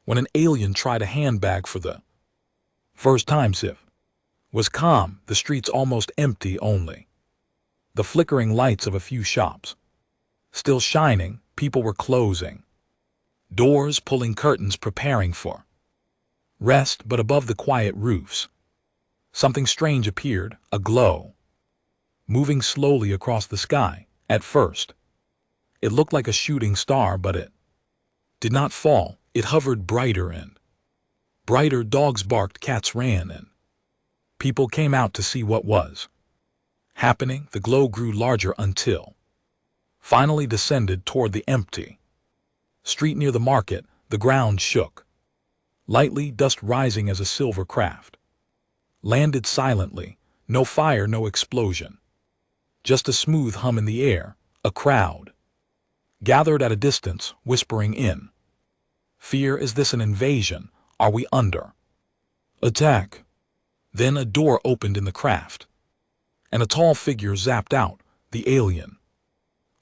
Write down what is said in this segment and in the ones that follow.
when an alien tried a handbag for the first time. Sif was calm, the streets almost empty, only the flickering lights of a few shops still shining. People were closing doors, pulling curtains, preparing for rest, but above the quiet roofs, something strange appeared, a glow, moving slowly across the sky. At first, it looked like a shooting star, but it did not fall. It hovered brighter and brighter. Dogs barked, cats ran, and people came out to see what was happening. The glow grew larger until finally descended toward the empty street near the market. The ground shook lightly, dust rising as a silver craft landed silently. No fire, no explosion, just a smooth hum in the air. A crowd gathered at a distance, whispering in fear. Is this an invasion? Are we under attack? Then a door opened in the craft, and a tall figure zapped out. The alien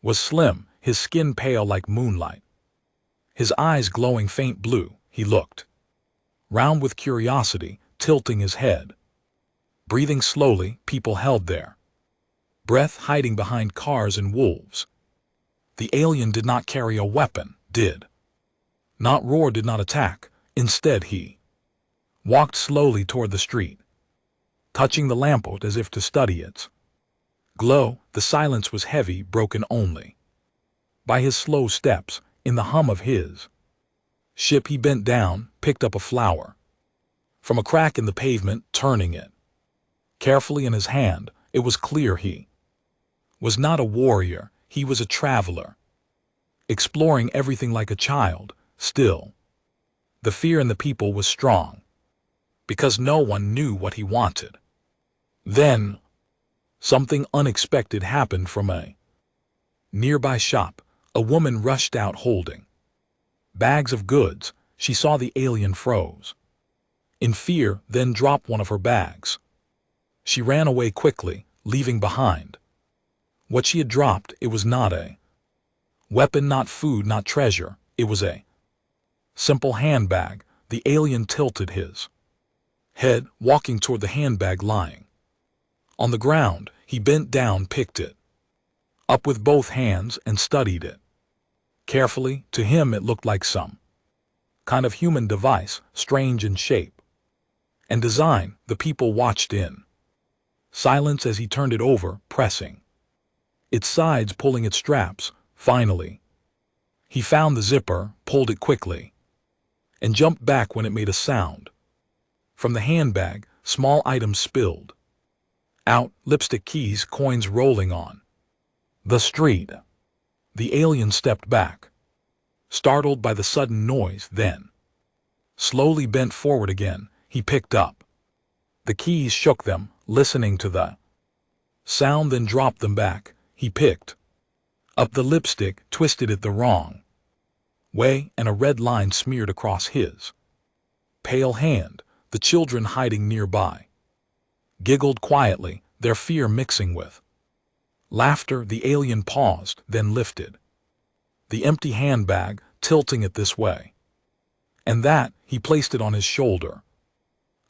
was slim, his skin pale like moonlight, his eyes glowing faint blue. He looked round with curiosity, tilting his head, breathing slowly. People held their breath, hiding behind cars and wolves. The alien did not carry a weapon, did not roar, did not attack. Instead, he walked slowly toward the street, touching the lamppost as if to study its glow. The silence was heavy, broken only by his slow steps. In the hum of his ship, he bent down, picked up a flower from a crack in the pavement, turning it carefully in his hand. It was clear he was not a warrior. He was a traveler, exploring everything like a child. Still, the fear in the people was strong, because no one knew what he wanted. Then, something unexpected happened. From a nearby shop, a woman rushed out holding bags of goods. She saw the alien, froze in fear, then dropped one of her bags. She ran away quickly, leaving behind what she had dropped. It was not a weapon, not food, not treasure. It was a simple handbag. The alien tilted his head, walking toward the handbag lying on the ground. He bent down, picked it up with both hands, and studied it carefully. To him, it looked like some kind of human device, strange in shape and design. The people watched in silence as he turned it over, pressing its sides, pulling its straps. Finally, he found the zipper, pulled it quickly, and jumped back when it made a sound. From the handbag, small items spilled out, lipstick, keys, coins rolling on the street. The alien stepped back, startled by the sudden noise, then slowly bent forward again. He picked up the keys, shook them, listening to the sound, then dropped them back. He picked up the lipstick, twisted it the wrong way, and a red line smeared across his pale hand. The children hiding nearby giggled quietly, their fear mixing with laughter. The alien paused, then lifted the empty handbag, tilting it this way and that. He placed it on his shoulder,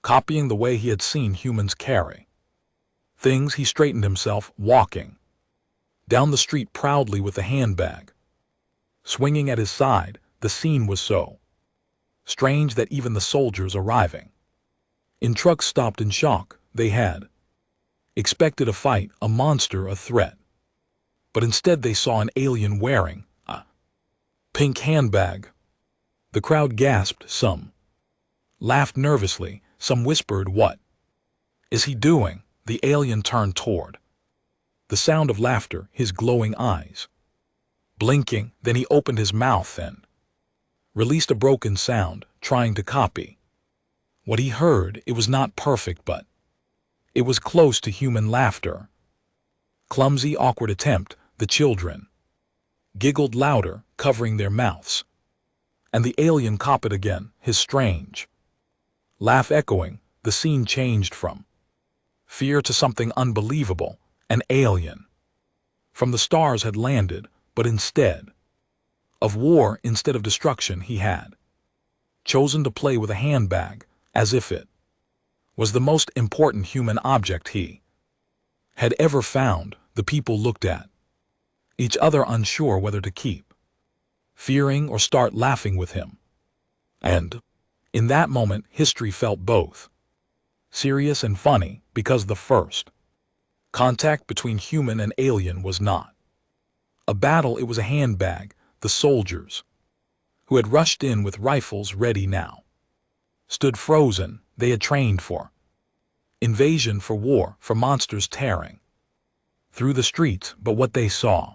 copying the way he had seen humans carry things. He straightened himself, walking down the street proudly with the handbag swinging at his side. The scene was so strange that even the soldiers arriving in trucks stopped in shock. They had expected a fight, a monster, a threat, but instead they saw an alien wearing a pink handbag. The crowd gasped, some laughed nervously, some whispered, "What is he doing?" The alien turned toward the sound of laughter, his glowing eyes blinking. Then he opened his mouth and released a broken sound, trying to copy what he heard. It was not perfect, but it was close to human laughter. Clumsy, awkward attempt. The children giggled louder, covering their mouths, and the alien copied again, his strange laugh echoing. The scene changed from fear to something unbelievable. An alien from the stars had landed, but instead of war, instead of destruction, he had chosen to play with a handbag, as if it was the most important human object he had ever found. The people looked at each other, unsure whether to keep fearing or start laughing with him. And in that moment, history felt both serious and funny, because the first contact between human and alien was not a battle, it was a handbag. The soldiers, who had rushed in with rifles ready now, stood frozen. They had trained for invasion, for war, for monsters tearing through the streets, but what they saw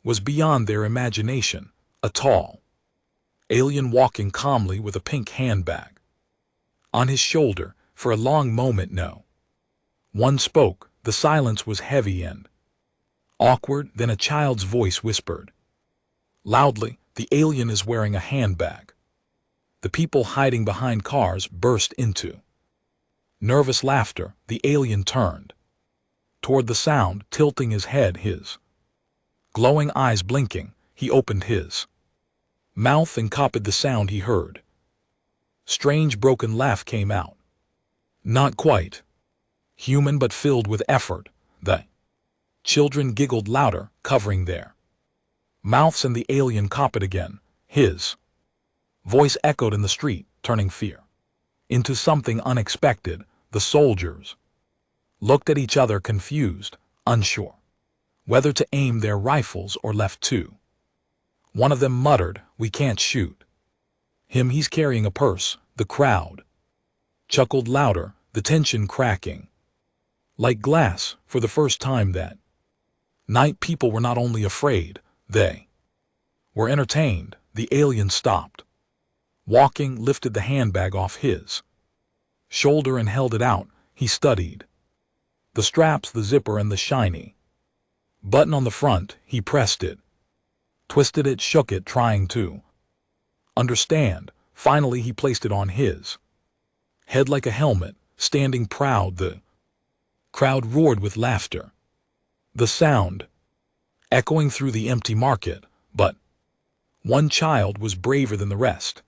was beyond their imagination. A tall alien walking calmly with a pink handbag on his shoulder. For a long moment no one spoke. The silence was heavy and awkward. Then a child's voice whispered loudly, "The alien is wearing a handbag." The people hiding behind cars burst into nervous laughter. The alien turned toward the sound, tilting his head, his glowing eyes blinking. He opened his mouth and copied the sound he heard. Strange broken laugh came out. Not quite human, but filled with effort. The children giggled louder, covering their mouths, and the alien copied again. His voice echoed in the street, turning fear into something unexpected. The soldiers looked at each other, confused, unsure whether to aim their rifles or left to. One of them muttered, "We can't shoot him, he's carrying a purse." The crowd chuckled louder, the tension cracking like glass. For the first time that night, people were not only afraid, they were entertained. The alien stopped walking, lifted the handbag off his shoulder and held it out. He studied the straps, the zipper, and the shiny button on the front. He pressed it, twisted it, shook it, trying to understand. Finally, he placed it on his head like a helmet, standing proud. The crowd roared with laughter, the sound echoing through the empty market. But one child was braver than the rest.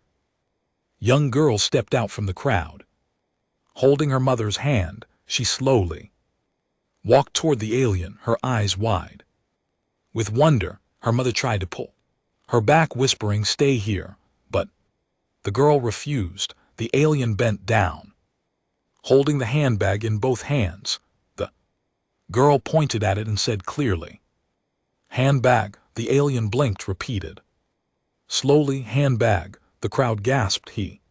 Young girl stepped out from the crowd. Holding her mother's hand, she slowly walked toward the alien, her eyes wide with wonder. Her mother tried to pull her back, whispering, "Stay here," but the girl refused. The alien bent down, holding the handbag in both hands. The girl pointed at it and said clearly, "Handbag." The alien blinked, repeated slowly, "Handbag." The crowd gasped. He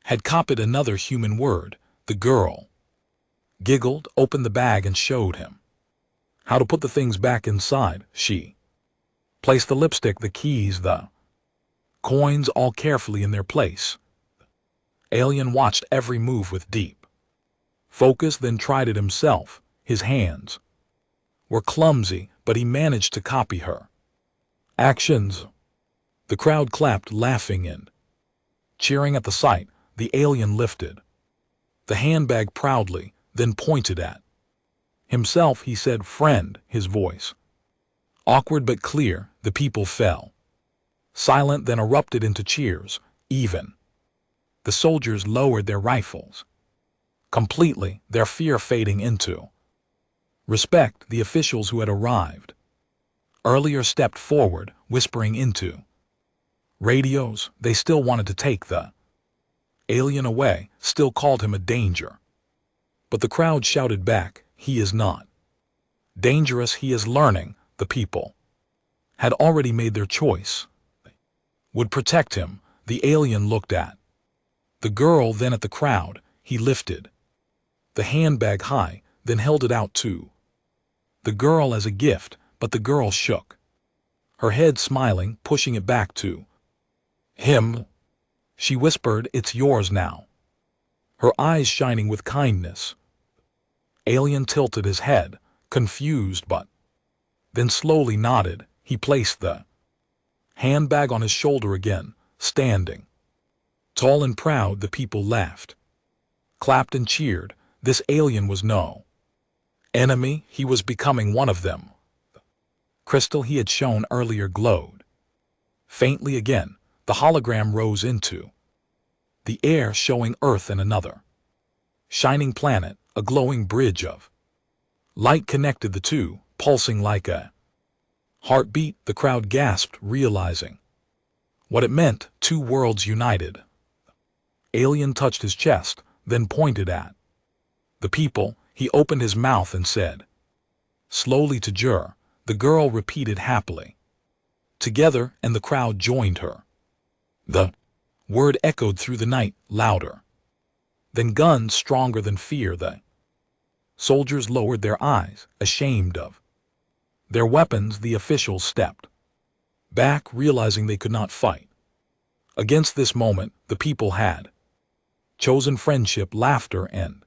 had copied another human word. The girl giggled, opened the bag, and showed him how to put the things back inside. She placed the lipstick, the keys, the coins, all carefully in their place. Alien watched every move with deep focus, then tried it himself. His hands were clumsy, but he managed to copy her actions. The crowd clapped, laughing and cheering at the sight. The alien lifted the handbag proudly, then pointed at himself. He said, "Friend." His voice awkward but clear. The people fell silent, then erupted into cheers. Even the soldiers lowered their rifles completely, their fear fading into respect. The officials who had arrived earlier stepped forward, whispering into radios. They still wanted to take the alien away, still called him a danger. But the crowd shouted back, "He is not dangerous, he is learning." The people had already made their choice. They would protect him. The alien looked at the girl, then at the crowd. He lifted the handbag high, then held it out to the girl as a gift, but the girl shook her head, smiling, pushing it back to him. She whispered, "It's yours now," her eyes shining with kindness. Alien tilted his head, confused, but then slowly nodded. He placed the handbag on his shoulder again, standing tall and proud. The people laughed, clapped, and cheered. This alien was no enemy, he was becoming one of them. The crystal he had shown earlier glowed faintly again. The hologram rose into the air showing Earth and another shining planet, a glowing bridge of light connected the two, pulsing like a heartbeat. The crowd gasped, realizing what it meant, two worlds united. Alien touched his chest, then pointed at the people. He opened his mouth and said, slowly to Jur. The girl repeated happily, together, and the crowd joined her. The word echoed through the night, louder than guns, stronger than fear. The soldiers lowered their eyes, ashamed of their weapons. The officials stepped back, realizing they could not fight against this moment. The people had chosen friendship, laughter, and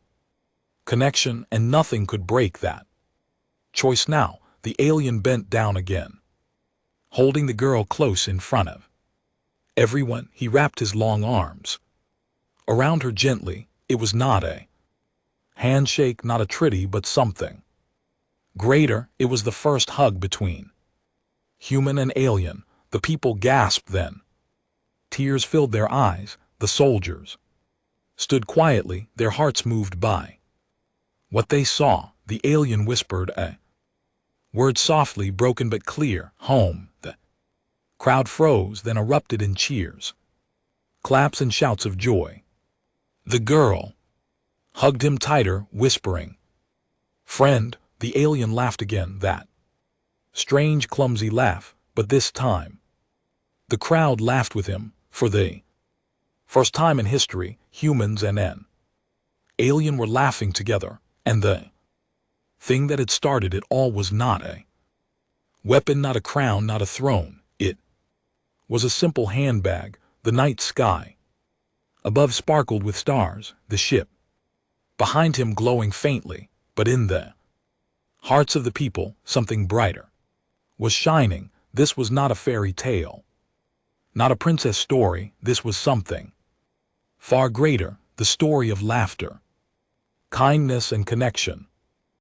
connection, and nothing could break that choice now. The alien bent down again, holding the girl close in front of everyone. He wrapped his long arms around her gently. It was not a handshake, not a treaty, but something greater. It was the first hug between human and alien. The people gasped then. Tears filled their eyes. The soldiers stood quietly, their hearts moved by what they saw. The alien whispered a word softly, broken but clear, home. The crowd froze, then erupted in cheers, claps, and shouts of joy. The girl hugged him tighter, whispering, friend. The alien laughed again, that strange, clumsy laugh, but this time the crowd laughed with him. For the first time in history, humans and an alien were laughing together, and the thing that had started it all was not a weapon, not a crown, not a throne. It was a simple handbag. The night sky above sparkled with stars, the ship behind him glowing faintly, but in the hearts of the people, something brighter was shining. This was not a fairy tale, not a princess story. This was something far greater, the story of laughter, kindness, and connection.